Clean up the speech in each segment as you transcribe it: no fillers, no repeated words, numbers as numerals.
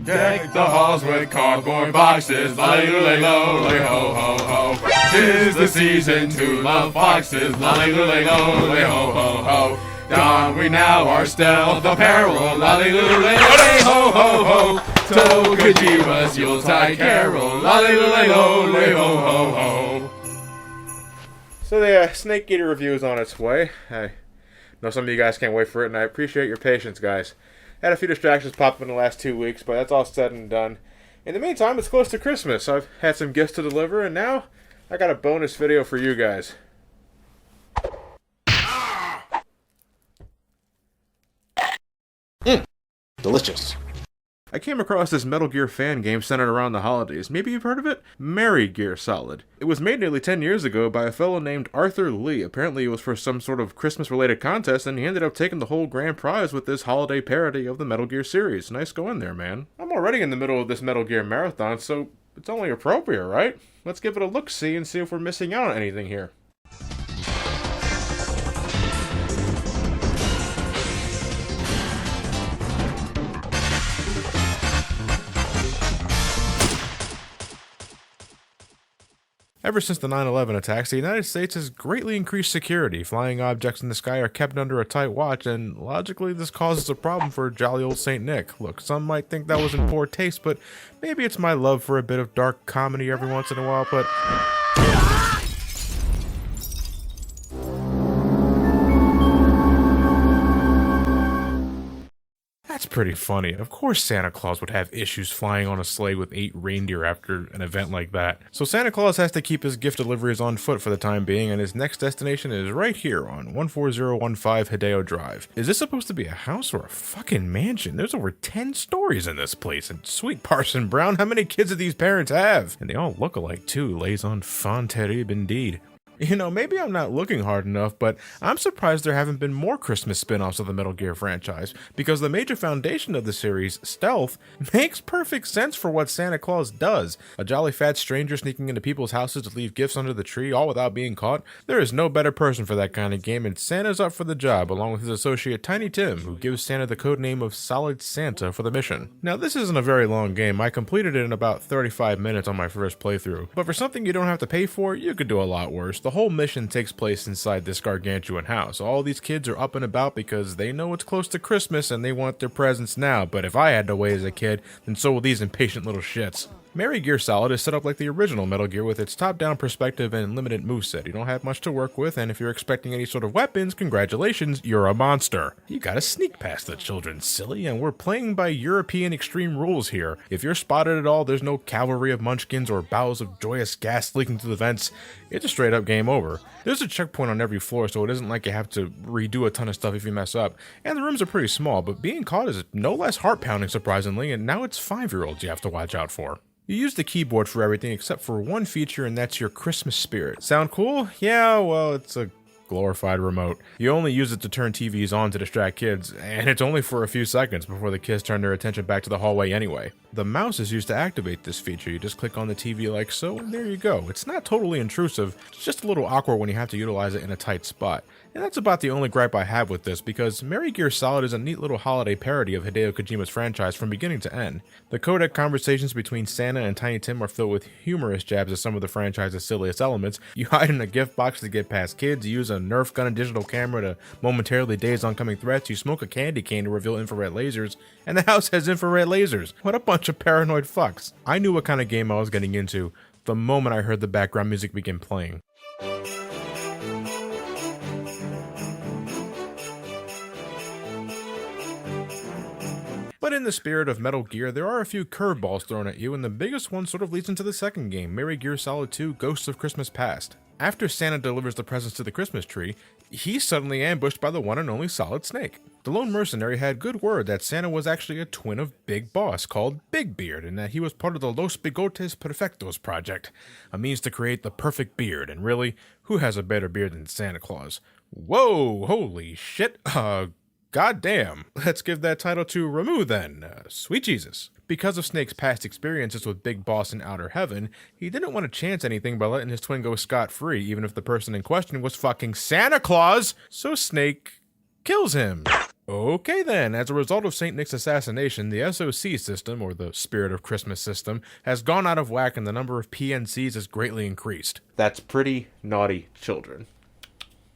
Deck the halls with cardboard boxes, lolly-lolly-lo, ho-ho-ho. 'Tis the season to love foxes, lolly-lolly-lo, ho-ho-ho. Don we now our stealth apparel, lolly-lolly-lo, ho-ho-ho. To Kojima's Yuletide carol, lolly-lolly-lo, ho-ho-ho. So the Snake Eater review is on its way. I know some of you guys can't wait for it, and I appreciate your patience, guys. Had a few distractions pop up in the last 2 weeks, but that's all said and done. In the meantime, it's close to Christmas. I've had some gifts to deliver, and now I got a bonus video for you guys. Delicious. I came across this Metal Gear fan game centered around the holidays. Maybe you've heard of it? Merry Gear Solid. It was made nearly 10 years ago by a fellow named Arthur Lee. Apparently it was for some sort of Christmas-related contest, and he ended up taking the whole grand prize with this holiday parody of the Metal Gear series. Nice going there, man. I'm already in the middle of this Metal Gear marathon, so it's only appropriate, right? Let's give it a look-see and see if we're missing out on anything here. Ever since the 9/11 attacks, the United States has greatly increased security. Flying objects in the sky are kept under a tight watch, and logically this causes a problem for jolly old Saint Nick. Look, some might think that was in poor taste, but maybe it's my love for a bit of dark comedy every once in a while, but... That's pretty funny. Of course Santa Claus would have issues flying on a sleigh with 8 reindeer after an event like that. So Santa Claus has to keep his gift deliveries on foot for the time being, and his next destination is right here on 14015 Hideo Drive. Is this supposed to be a house or a fucking mansion? There's over 10 stories in this place, and sweet Parson Brown, how many kids do these parents have? And they all look alike too, lays on fan terrible indeed. You know, maybe I'm not looking hard enough, but I'm surprised there haven't been more Christmas spin-offs of the Metal Gear franchise, because the major foundation of the series, stealth, makes perfect sense for what Santa Claus does. A jolly fat stranger sneaking into people's houses to leave gifts under the tree, all without being caught. There is no better person for that kind of game, and Santa's up for the job, along with his associate Tiny Tim, who gives Santa the codename of Solid Santa for the mission. Now, this isn't a very long game. I completed it in about 35 minutes on my first playthrough, but for something you don't have to pay for, you could do a lot worse. The whole mission takes place inside this gargantuan house. All these kids are up and about because they know it's close to Christmas and they want their presents now, but if I had to wait as a kid, then so will these impatient little shits. Merry Gear Solid is set up like the original Metal Gear with its top-down perspective and limited moveset. You don't have much to work with, and if you're expecting any sort of weapons, congratulations, you're a monster. You gotta sneak past the children, silly, and we're playing by European extreme rules here. If you're spotted at all, there's no cavalry of munchkins or bowels of joyous gas leaking through the vents. It's a straight-up game over. There's a checkpoint on every floor, so it isn't like you have to redo a ton of stuff if you mess up. And the rooms are pretty small, but being caught is no less heart-pounding, surprisingly, and now it's 5-year-olds you have to watch out for. You use the keyboard for everything except for one feature, and that's your Christmas spirit. Sound cool? Yeah, well, it's a glorified remote. You only use it to turn TVs on to distract kids, and it's only for a few seconds before the kids turn their attention back to the hallway anyway. The mouse is used to activate this feature. You just click on the TV like so, and there you go. It's not totally intrusive, it's just a little awkward when you have to utilize it in a tight spot. And that's about the only gripe I have with this, because Merry Gear Solid is a neat little holiday parody of Hideo Kojima's franchise from beginning to end. The codec conversations between Santa and Tiny Tim are filled with humorous jabs at some of the franchise's silliest elements. You hide in a gift box to get past kids, you use a Nerf gun and digital camera to momentarily daze oncoming threats, you smoke a candy cane to reveal infrared lasers, and the house has infrared lasers. What a bunch of paranoid fucks. I knew what kind of game I was getting into the moment I heard the background music begin playing. But in the spirit of Metal Gear, there are a few curveballs thrown at you, and the biggest one sort of leads into the second game, Merry Gear Solid 2: Ghosts of Christmas Past. After Santa delivers the presents to the Christmas tree, he's suddenly ambushed by the one and only Solid Snake. The lone mercenary had good word that Santa was actually a twin of Big Boss called Big Beard, and that he was part of the Los Bigotes Perfectos project, a means to create the perfect beard, and really, who has a better beard than Santa Claus? Whoa, holy shit, goddamn. Let's give that title to Ramu then. Sweet Jesus. Because of Snake's past experiences with Big Boss in Outer Heaven, he didn't want to chance anything by letting his twin go scot-free, even if the person in question was fucking Santa Claus, so Snake kills him. Okay then, as a result of St. Nick's assassination, the SOC system, or the Spirit of Christmas system, has gone out of whack and the number of PNCs has greatly increased. That's pretty naughty children.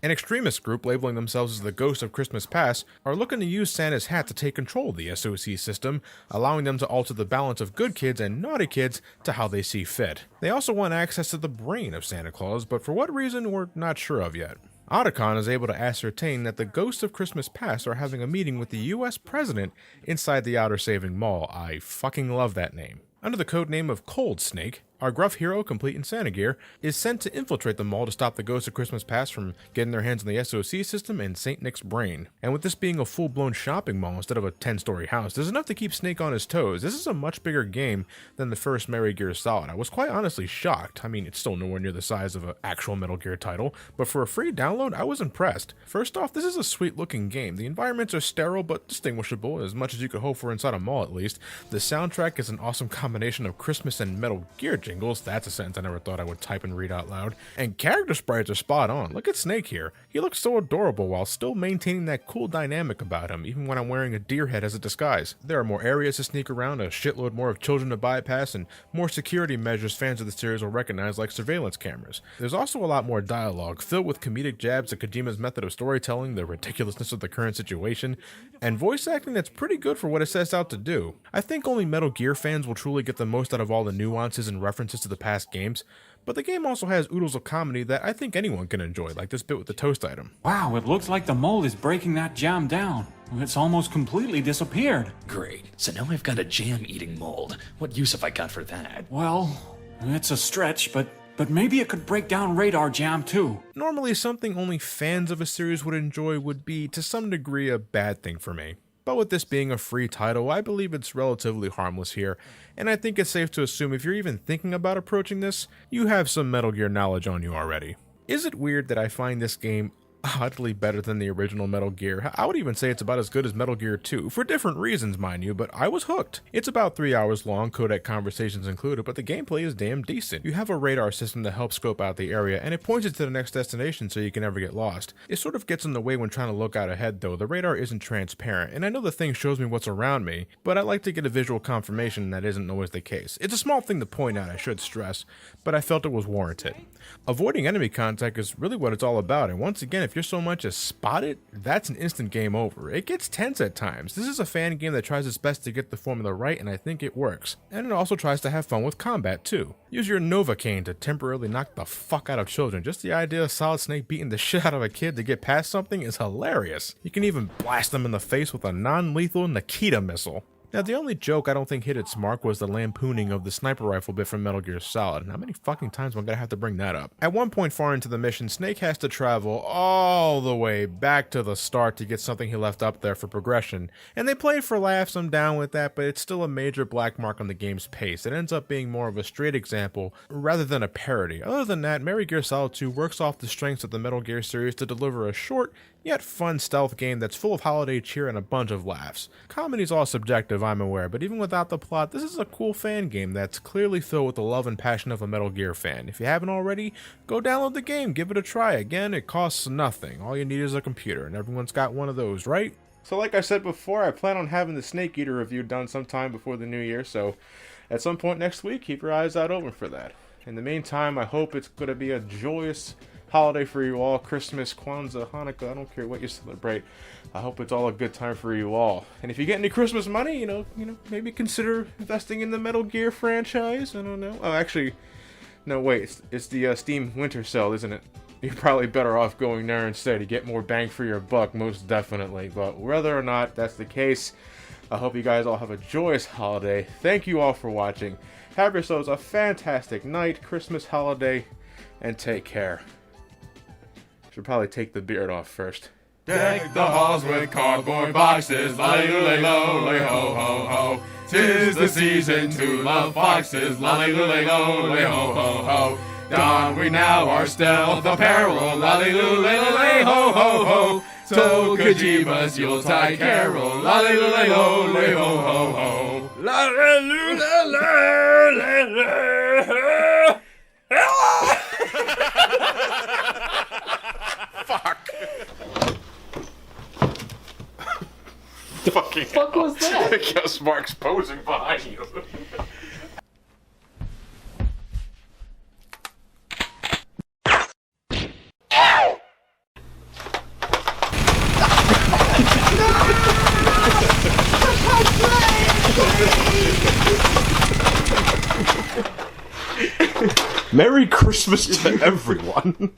An extremist group labeling themselves as the Ghost of Christmas Past are looking to use Santa's hat to take control of the SOC system, allowing them to alter the balance of good kids and naughty kids to how they see fit. They also want access to the brain of Santa Claus, but for what reason we're not sure of yet. Otacon is able to ascertain that the Ghosts of Christmas Past are having a meeting with the US President inside the Outer Saving Mall. I fucking love that name. Under the codename of Cold Snake, our gruff hero, complete in Santa gear, is sent to infiltrate the mall to stop the Ghosts of Christmas Past from getting their hands on the SOC system and St. Nick's brain. And with this being a full-blown shopping mall instead of a 10-story house, there's enough to keep Snake on his toes. This is a much bigger game than the first Metal Gear Solid. I was quite honestly shocked. I mean, it's still nowhere near the size of an actual Metal Gear title, but for a free download, I was impressed. First off, this is a sweet-looking game. The environments are sterile but distinguishable, as much as you could hope for inside a mall at least. The soundtrack is an awesome combination of Christmas and Metal Gear jingles. That's a sentence I never thought I would type and read out loud. And character sprites are spot on. Look at Snake here. He looks so adorable while still maintaining that cool dynamic about him, even when I'm wearing a deer head as a disguise. There are more areas to sneak around, a shitload more of children to bypass, and more security measures fans of the series will recognize, like surveillance cameras. There's also a lot more dialogue, filled with comedic jabs at Kojima's method of storytelling, the ridiculousness of the current situation, and voice acting that's pretty good for what it sets out to do. I think only Metal Gear fans will truly get the most out of all the nuances and references to the past games, but the game also has oodles of comedy that I think anyone can enjoy, like this bit with the toast item. Wow, it looks like the mold is breaking that jam down. It's almost completely disappeared. Great. So now I've got a jam-eating mold. What use have I got for that? Well, it's a stretch, but maybe it could break down radar jam too. Normally, something only fans of a series would enjoy would be, to some degree, a bad thing for me. But with this being a free title, I believe it's relatively harmless here, and I think it's safe to assume if you're even thinking about approaching this, you have some Metal Gear knowledge on you already. Is it weird that I find this game oddly better than the original Metal Gear? I would even say it's about as good as Metal Gear 2, for different reasons, mind you, but I was hooked. It's about 3 hours long, codec conversations included, but the gameplay is damn decent. You have a radar system to help scope out the area, and it points you to the next destination so you can never get lost. It sort of gets in the way when trying to look out ahead though. The radar isn't transparent, and I know the thing shows me what's around me, but I like to get a visual confirmation that isn't always the case. It's a small thing to point out, I should stress, but I felt it was warranted. Avoiding enemy contact is really what it's all about, and once again, if you're so much as spot it, that's an instant game over. It gets tense at times. This is a fan game that tries its best to get the formula right, and I think it works. And it also tries to have fun with combat too. Use your Novocaine to temporarily knock the fuck out of children. Just the idea of Solid Snake beating the shit out of a kid to get past something is hilarious. You can even blast them in the face with a non-lethal Nikita missile. Now, the only joke I don't think hit its mark was the lampooning of the sniper rifle bit from Metal Gear Solid. How many fucking times am I gonna have to bring that up? At one point far into the mission, Snake has to travel all the way back to the start to get something he left up there for progression. And they play for laughs, I'm down with that, but it's still a major black mark on the game's pace. It ends up being more of a straight example rather than a parody. Other than that, Metal Gear Solid 2 works off the strengths of the Metal Gear series to deliver a short, yet fun stealth game that's full of holiday cheer and a bunch of laughs. Comedy's all subjective, I'm aware, but even without the plot, this is a cool fan game that's clearly filled with the love and passion of a Metal Gear fan. If you haven't already, go download the game, give it a try. Again, it costs nothing. All you need is a computer, and everyone's got one of those, right? So like I said before, I plan on having the Snake Eater review done sometime before the new year, so at some point next week, keep your eyes out open for that. In the meantime, I hope it's going to be a joyous holiday for you all. Christmas, Kwanzaa, Hanukkah, I don't care what you celebrate. I hope it's all a good time for you all. And if you get any Christmas money, you know, maybe consider investing in the Metal Gear franchise. I don't know. Oh, actually, no, wait. It's the Steam Winter Sale, isn't it? You're probably better off going there instead to get more bang for your buck, most definitely. But whether or not that's the case, I hope you guys all have a joyous holiday. Thank you all for watching. Have yourselves a fantastic night, Christmas holiday, and take care. Should probably take the beard off first. Deck the halls with cardboard boxes, lolly-lolly-lo, lay-ho-ho-ho. 'Tis the season to love foxes, lolly-lolly-lo, lay-ho-ho-ho. Don we now our stealth apparel, lolly-lolly-lo, ho-ho-ho. So Kojima's Yuletide carol, lolly-lolly-lo, lay-ho-ho-ho. Lolly-lolly-lo. Fuck. Fucking fuck was that? I guess Mark's posing behind you. Merry Christmas to everyone.